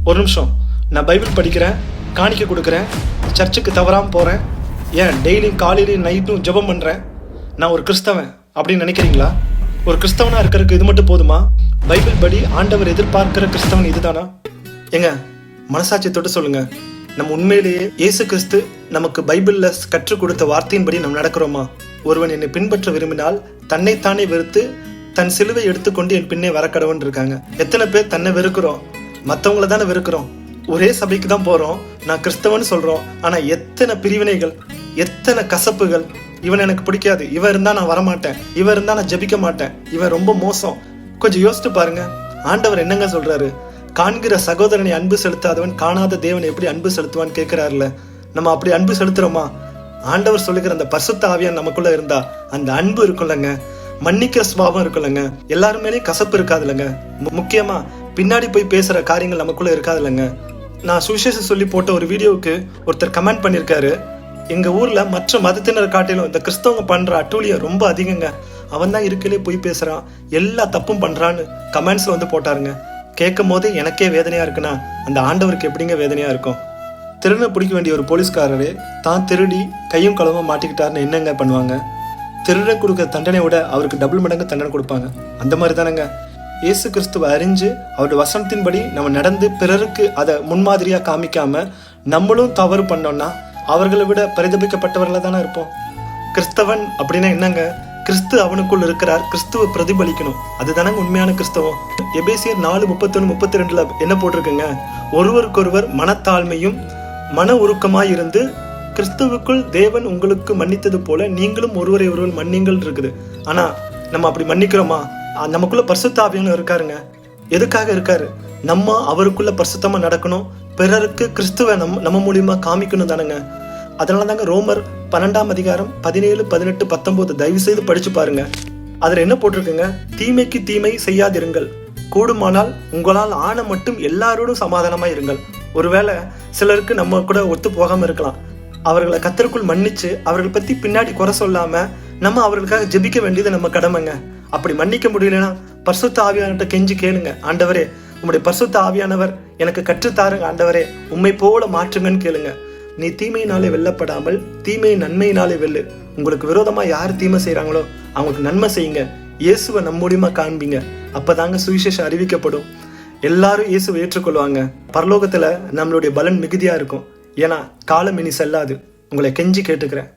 ஒரு நிமிஷம், நான் பைபிள் படிக்கிறேன், காணிக்க கொடுக்குறேன், சர்ச்சுக்கு தவறாமல் போகிறேன், ஏன் டெய்லியும் காலையிலையும் நைட்டும் ஜெபம் பண்ணுறேன், நான் ஒரு கிறிஸ்தவன் அப்படின்னு நினைக்கிறீங்களா? ஒரு கிறிஸ்தவனாக இருக்கிறதுக்கு இது மட்டும் போதுமா? பைபிள் படி ஆண்டவர் எதிர்பார்க்கிற கிறிஸ்தவன் இதுதானா? ஏங்க, மனசாட்சி தொட்டு சொல்லுங்க, நம்ம உண்மையிலேயே இயேசு கிறிஸ்து நமக்கு பைபிளில் கற்றுக் கொடுத்த வார்த்தையின்படி நம்ம நடக்கிறோமா? ஒருவன் என்னை பின்பற்ற விரும்பினால் தன்னைத்தானே வெறுத்து தன் சிலுவை எடுத்துக்கொண்டு என் பின்னே வரக்கடவன் இருக்காங்க. எத்தனை பேர் தன்னை வெறுக்கிறோம்? மற்றவங்கள தானே வெறுக்கிறோம். ஒரே சபைக்கு தான் போகிறோம், நான் கிறிஸ்தவன் சொல்கிறோம், ஆனால் எத்தனை பிரிவினைகள், எத்தனை கசப்புகள். இவன் எனக்கு பிடிக்காது, இவன் இருந்தால் நான் வரமாட்டேன், இவன் இருந்தால் நான் ஜெபிக்க மாட்டேன், இவன் ரொம்ப மோசம். கொஞ்சம் யோசித்து பாருங்க, ஆண்டவர் என்னங்க சொல்றாரு? காண்கிற சகோதரனை அன்பு செலுத்தாதவன் காணாத தேவன் எப்படி அன்பு செலுத்துவான்னு கேட்கிறாருல. நம்ம அப்படி அன்பு செலுத்துறோமா? ஆண்டவர் சொல்லுகிற அந்த பரிசுத்த ஆவியான் நமக்குள்ள இருந்தா அந்த அன்பு இருக்குல்லங்க, மன்னிக்கிற சுபாவம் இருக்குல்லங்க, எல்லாரும் மேலேயும் கசப்பு இருக்காதுல்லங்க, முக்கியமா பின்னாடி போய் பேசுற காரியங்கள் நமக்குள்ள இருக்காதுல்லங்க. நான் சுவிசேஷம் சொல்லி போட்ட ஒரு வீடியோவுக்கு ஒருத்தர் கமெண்ட் பண்ணியிருக்காரு, எங்க ஊர்ல மற்ற மதத்தினர் காட்டிலும் இந்த கிறிஸ்தவங்க பண்ற அட்டூழியம் ரொம்ப அதிகங்க, அவன் தான் இருக்கலே போய் பேசுறான், எல்லா தப்பும் பண்றான்னு கமெண்ட்ஸ்ல வந்து போட்டாருங்க. கேட்கும் போதே எனக்கே வேதனையா இருக்குன்னா அந்த ஆண்டவருக்கு எப்படிங்க வேதனையா இருக்கும்? திருடனை பிடிக்க வேண்டிய ஒரு போலீஸ்காரரு தான் திருடி கையும் களவுமா மாட்டிக்கிட்டாருன்னு என்னங்க பண்ணுவாங்க? திருடன் கொடுக்குற தண்டனை விட அவருக்கு டபுள் மடங்கு தண்டனை கொடுப்பாங்க. அந்த மாதிரி தானேங்க இயேசு கிறிஸ்துவை அறிஞ்சு அவருடைய வசனத்தின்படி நம்ம நடந்து பிறருக்கு அதை முன்மாதிரியா காமிக்காம நம்மளும் தவறு பண்ணோம்னா அவர்களை விட பரிதபிக்கப்பட்டவர்களா தானே இருப்போம். கிறிஸ்தவன் அப்படின்னா என்னங்க? கிறிஸ்து அவனுக்குள் இருக்கிறார், கிறிஸ்துவ பிரதிபலிக்கணும், அதுதானங்க உண்மையான கிறிஸ்தவம். எபேசியர் 4:31-32 என்ன போட்டிருக்குங்க? ஒருவருக்கொருவர் மனத்தாழ்மையும் மன உருக்கமாய் இருந்து கிறிஸ்துவுக்குள் தேவன் உங்களுக்கு மன்னித்தது போல நீங்களும் ஒருவரை ஒருவர் மன்னிங்கள் இருக்குது. ஆனா நம்ம அப்படி மன்னிக்கிறோமா? நமக்குள்ள பரிசுத்த ஆவியானவர் இருக்காருங்க. எதுக்காக இருக்காரு? நம்ம அவருக்குள்ள பரிசுத்தமா நடக்கணும், பிறருக்கு கிறிஸ்துவ நம்ம மூலியமா காமிக்கணும் தானங்க. அதனால தாங்க ரோமர் 12 17, 18, 19 தயவு செய்து படிச்சு பாருங்க. அதுல என்ன போட்டிருக்குங்க? தீமைக்கு தீமை செய்யாதிருங்கள், கூடுமானால் உங்களால் ஆன மட்டும் எல்லாரோடும் சமாதானமா இருங்கள். ஒருவேளை சிலருக்கு நம்ம கூட ஒத்து போகாம இருக்கலாம், அவர்களை கர்த்தருக்குள் மன்னிச்சு அவர்கள் பத்தி பின்னாடி குறை சொல்லாம நம்ம அவர்களுக்காக ஜெபிக்க வேண்டியது நம்ம கடமைங்க. அப்படி மன்னிக்க முடியலன்னா பரிசுத்த ஆவியானவர்கிட்ட கெஞ்சி கேளுங்க, ஆண்டவரே உம்முடைய பரிசுத்த ஆவியானவர் எனக்கு கற்றுத்தாருங்க, ஆண்டவரே உம்மை போல மாற்றுங்கன்னு கேளுங்க. நீ தீமையினாலே வெல்லப்படாமல் தீமையை நன்மையினாலே வெல்லு. உங்களுக்கு விரோதமா யார் தீமை செய்யறாங்களோ அவங்களுக்கு நன்மை செய்யுங்க, இயேசுவை நம்ம மூலியமா காண்பீங்க. அப்பதாங்க சுவிசேஷம் அறிவிக்கப்படும், எல்லாரும் இயேசுவை ஏற்றுக்கொள்வாங்க. பரலோகத்துல நம்மளுடைய பலன் மிகுதியா இருக்கும். ஏன்னா காலம் இனி செல்லாது. உங்களை கெஞ்சி கேட்டுக்கிறேன்.